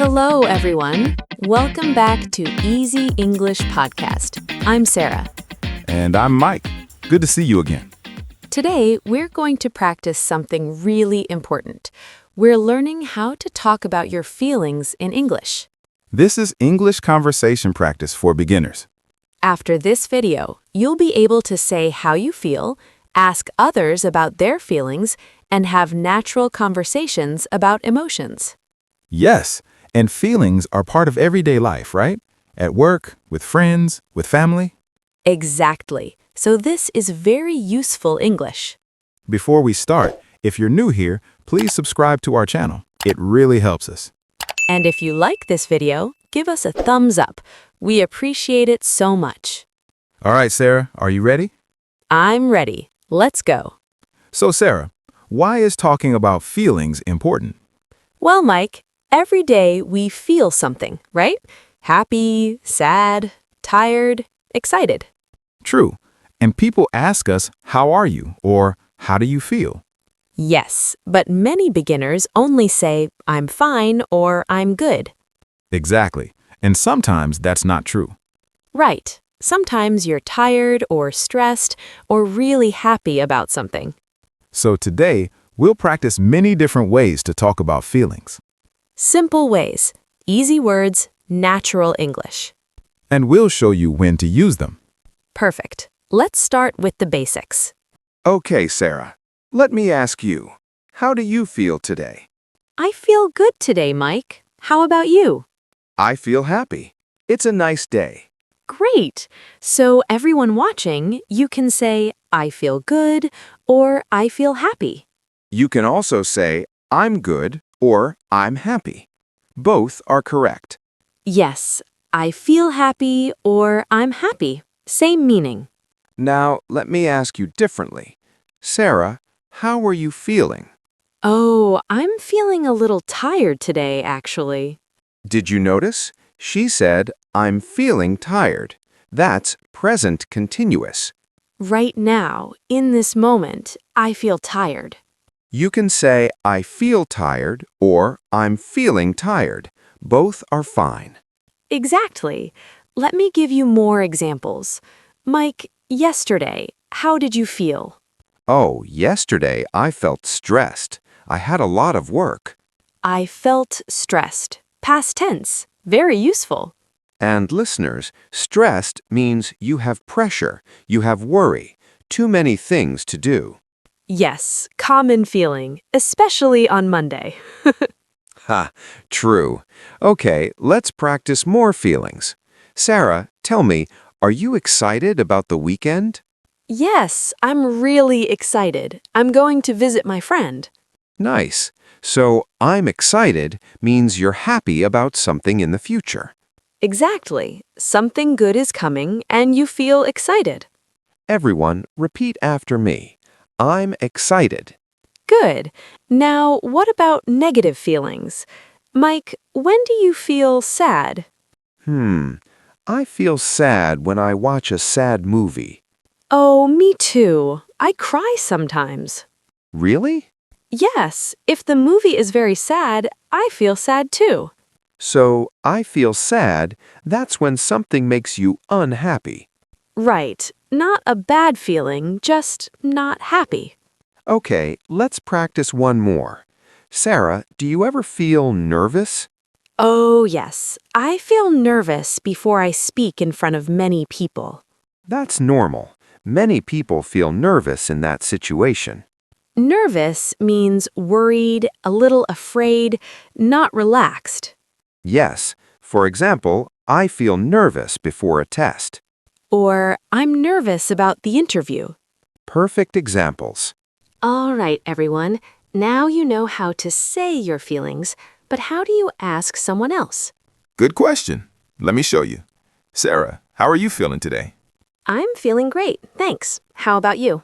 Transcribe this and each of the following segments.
Hello, everyone. Welcome back to Easy English Podcast. I'm Sarah. And I'm Mike. Good to see you again. Today, we're going to practice something really important. We're learning how to talk about your feelings in English. This is English conversation practice for beginners. After this video, you'll be able to say how you feel, ask others about their feelings, and have natural conversations about emotions. Yes, and feelings are part of everyday life, right? At work, with friends, with family. Exactly. So this is very useful English. Before we start, if you're new here, please subscribe to our channel. It really helps us. And if you like this video, give us a thumbs up. We appreciate it so much. All right, Sarah, are you ready? I'm ready. Let's go. So, Sarah, why is talking about feelings important? Well, Mike, every day we feel something, right? Happy, sad, tired, excited. True. And people ask us, how are you? Or how do you feel? Yes, but many beginners only say, I'm fine or I'm good. Exactly. And sometimes that's not true. Right. Sometimes you're tired or stressed or really happy about something. So today, we'll practice many different ways to talk about feelings. Simple ways, easy words, natural English. And we'll show you when to use them. Perfect. Let's start with the basics. Okay, Sarah. Let me ask you, how do you feel today? I feel good today, Mike. How about you? I feel happy. It's a nice day. Great. So everyone watching, you can say, I feel good or I feel happy. You can also say, I'm good or I'm happy. Both are correct. Yes, I feel happy or I'm happy. Same meaning. Now, let me ask you differently. Sarah, how are you feeling? Oh, I'm feeling a little tired today, actually. Did you notice? She said, I'm feeling tired. That's present continuous. Right now, in this moment, I feel tired. You can say, I feel tired or I'm feeling tired. Both are fine. Exactly. Let me give you more examples. Mike, yesterday, how did you feel? Oh, yesterday I felt stressed. I had a lot of work. I felt stressed. Past tense. Very useful. And listeners, stressed means you have pressure, you have worry, too many things to do. Yes, common feeling, especially on Monday. Ha, true. Okay, let's practice more feelings. Sarah, tell me, are you excited about the weekend? Yes, I'm really excited. I'm going to visit my friend. Nice. So, I'm excited means you're happy about something in the future. Exactly. Something good is coming and you feel excited. Everyone, repeat after me. I'm excited. Good. Now, what about negative feelings? Mike, when do you feel sad? I feel sad when I watch a sad movie. Oh, me too. I cry sometimes. Really? Yes, if the movie is very sad, I feel sad too. So, I feel sad, that's when something makes you unhappy. Right. Not a bad feeling, just not happy. Okay, let's practice one more. Sarah, do you ever feel nervous? Oh, yes. I feel nervous before I speak in front of many people. That's normal. Many people feel nervous in that situation. Nervous means worried, a little afraid, not relaxed. Yes, for example, I feel nervous before a test. Or I'm nervous about the interview. Perfect examples. All right, everyone. Now you know how to say your feelings, but how do you ask someone else? Good question. Let me show you. Sarah, how are you feeling today? I'm feeling great, thanks. How about you?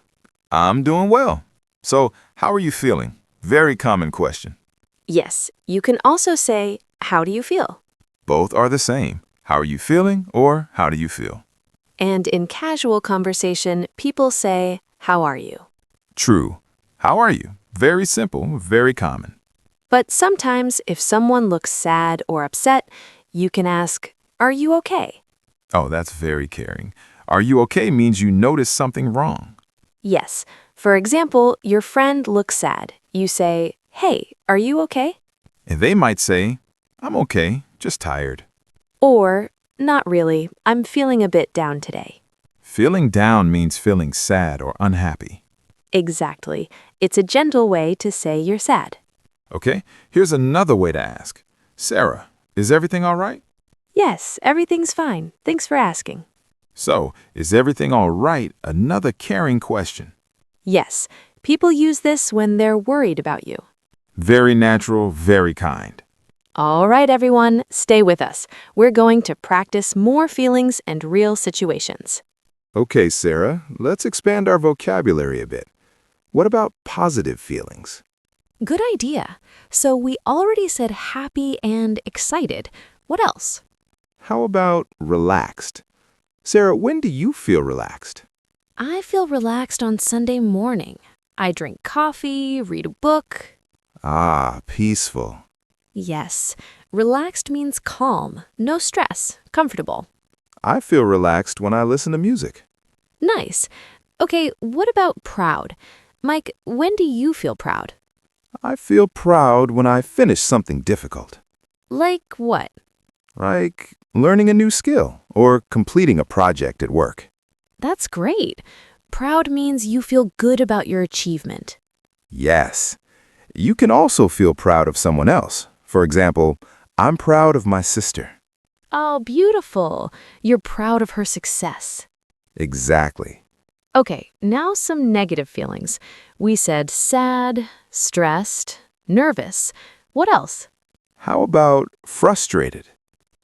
I'm doing well. So, how are you feeling? Very common question. Yes, you can also say, how do you feel? Both are the same. How are you feeling or how do you feel? And in casual conversation, people say, how are you? True. How are you? Very simple, very common. But sometimes, if someone looks sad or upset, you can ask, "Are you okay?" Oh, that's very caring. Are you okay means you notice something wrong. Yes. For example, your friend looks sad. You say, "Hey, are you okay?" And they might say, I'm okay, just tired. Or, "Not really. I'm feeling a bit down today." Feeling down means feeling sad or unhappy. Exactly. It's a gentle way to say you're sad. Okay, here's another way to ask. Sarah, is everything all right? Yes, everything's fine. Thanks for asking. So, is everything all right? Another caring question. Yes, people use this when they're worried about you. Very natural, very kind. All right, everyone, stay with us. We're going to practice more feelings and real situations. Okay, Sarah, let's expand our vocabulary a bit. What about positive feelings? Good idea. So we already said happy and excited. What else? How about relaxed? Sarah, when do you feel relaxed? I feel relaxed on Sunday morning. I drink coffee, read a book. Ah, peaceful. Yes, relaxed means calm, no stress, comfortable. I feel relaxed when I listen to music. Nice. Okay, what about proud? Mike, when do you feel proud? I feel proud when I finish something difficult, Like what? like learning a new skill or completing a project at work. That's great. Proud means you feel good about your achievement. Yes. You can also feel proud of someone else. For example, I'm proud of my sister. Oh, beautiful. You're proud of her success. Exactly. Okay, now some negative feelings. We said sad, stressed, nervous. What else? How about frustrated?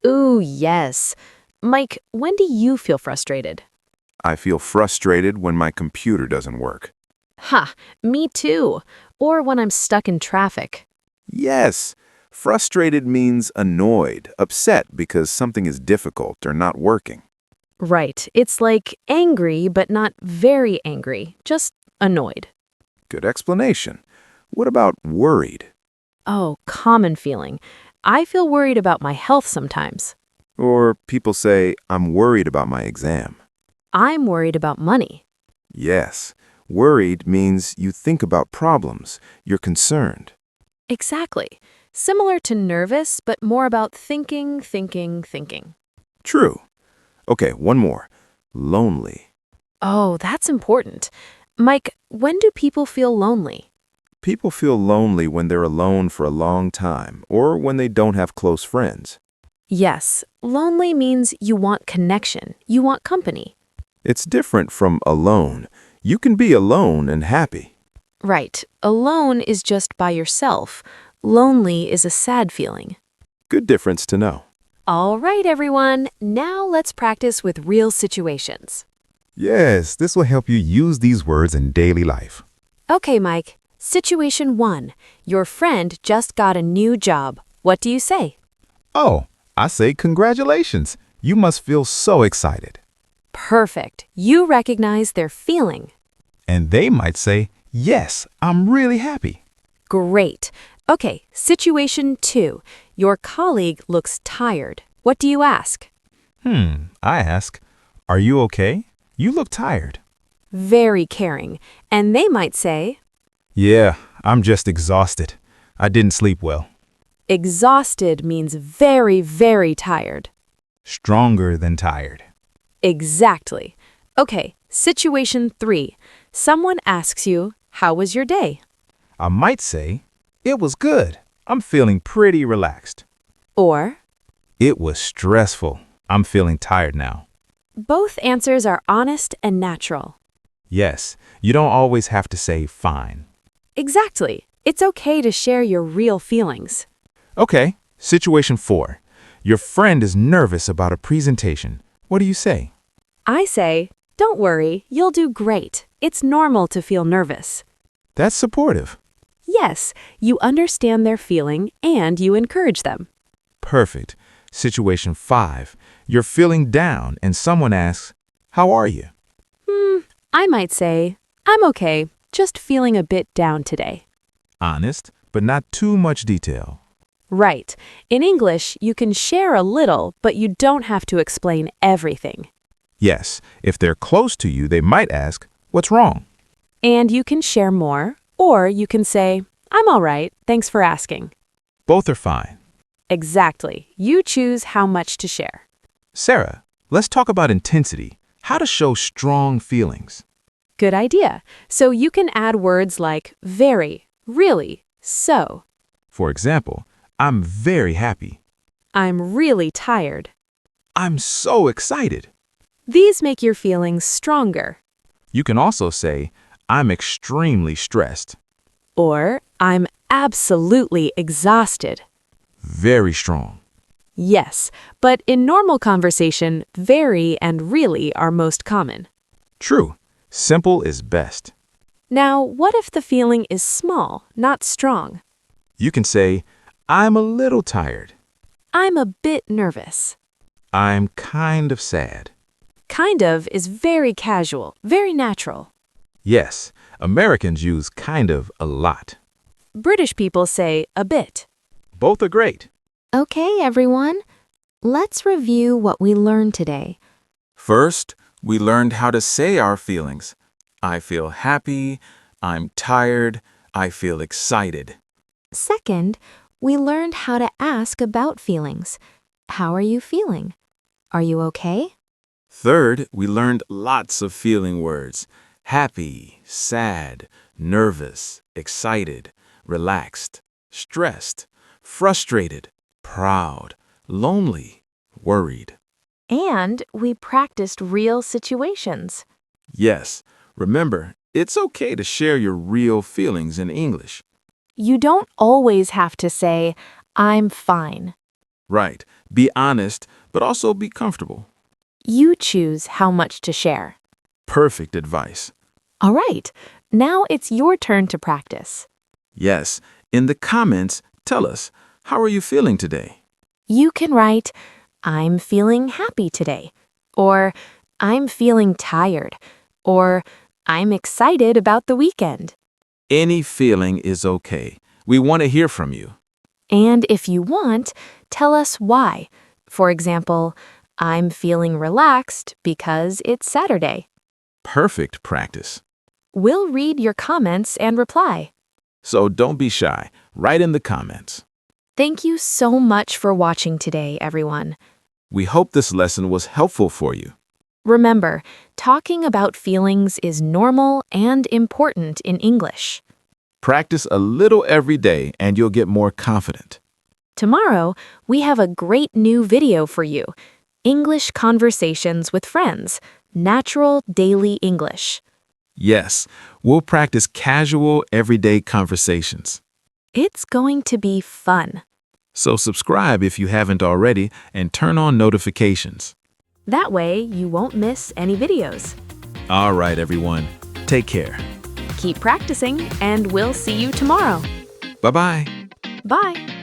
Ooh, yes. Mike, when do you feel frustrated? I feel frustrated when my computer doesn't work. Ha, me too. Or when I'm stuck in traffic. Yes, frustrated means annoyed, upset because something is difficult or not working. Right, it's like angry, but not very angry, just annoyed. Good explanation. What about worried? Oh, common feeling. I feel worried about my health sometimes. Or people say, I'm worried about my exam. I'm worried about money. Yes, worried means you think about problems, you're concerned. Exactly. Similar to nervous, but more about thinking. True. Okay, one more. Lonely. Oh, that's important. Mike, when do people feel lonely? People feel lonely when they're alone for a long time or when they don't have close friends. Yes, lonely means you want connection, you want company. It's different from alone. You can be alone and happy. Right, alone is just by yourself. Lonely is a sad feeling. Good difference to know. All right, everyone, now let's practice with real situations. Yes, this will help you use these words in daily life. Okay, Mike. Situation 1. Your friend just got a new job. What do you say? Oh, I say congratulations. You must feel so excited. Perfect. You recognize their feeling. And they might say, yes, I'm really happy. Great. Okay, situation 2. Your colleague looks tired. What do you ask? I ask, are you okay? You look tired. Very caring. And they might say, Yeah, I'm just exhausted. I didn't sleep well. exhausted means very, very tired. Stronger than tired. Exactly. Okay, situation 3. Someone asks you, how was your day? I might say, it was good. I'm feeling pretty relaxed. Or, It was stressful. I'm feeling tired now. both answers are honest and natural. Yes, you don't always have to say fine. Exactly. It's okay to share your real feelings. Okay, situation 4. Your friend is nervous about a presentation. What do you say? I say, don't worry, you'll do great. It's normal to feel nervous. That's supportive. Yes, you understand their feeling and you encourage them. Perfect. Situation 5. You're feeling down and someone asks, how are you? I might say, I'm okay, just feeling a bit down today. Honest, but not too much detail. Right. In English, you can share a little, but you don't have to explain everything. Yes, if they're close to you, they might ask, "What's wrong?" And you can share more, or you can say, "I'm all right, thanks for asking." Both are fine. Exactly. You choose how much to share. Sarah, let's talk about intensity. How to show strong feelings. Good idea. So you can add words like very, really, so. For example, I'm very happy. I'm really tired. I'm so excited. These make your feelings stronger. You can also say, I'm extremely stressed. Or, I'm absolutely exhausted. Very strong. Yes, but in normal conversation, very and really are most common. True. Simple is best. Now, what if the feeling is small, not strong? You can say, I'm a little tired. I'm a bit nervous. I'm kind of sad. Kind of is very casual, very natural. Yes, Americans use kind of a lot. British people say a bit. Both are great. Okay, everyone. Let's review what we learned today. First, we learned how to say our feelings. I feel happy. I'm tired. I feel excited. Second, we learned how to ask about feelings. How are you feeling? Are you okay? Third, we learned lots of feeling words. Happy, sad, nervous, excited, relaxed, stressed, frustrated, proud, lonely, worried. And we practiced real situations. Yes, remember, it's okay to share your real feelings in English. You don't always have to say, I'm fine. Right, be honest, but also be comfortable. You choose how much to share. Perfect advice. All right, now it's your turn to practice. Yes, in the comments, tell us, how are you feeling today? You can write, I'm feeling happy today, or I'm feeling tired, or I'm excited about the weekend. Any feeling is okay. We want to hear from you. And if you want, tell us why. For example, I'm feeling relaxed because it's Saturday. Perfect practice. We'll read your comments and reply. So don't be shy. Write in the comments. Thank you so much for watching today, everyone. We hope this lesson was helpful for you. Remember, talking about feelings is normal and important in English. Practice a little every day and you'll get more confident. Tomorrow, we have a great new video for you. English Conversations with Friends, Natural Daily English. Yes, we'll practice casual, everyday conversations. It's going to be fun. So subscribe if you haven't already and turn on notifications. That way, you won't miss any videos. All right, everyone. Take care. Keep practicing, and we'll see you tomorrow. Bye-bye. Bye.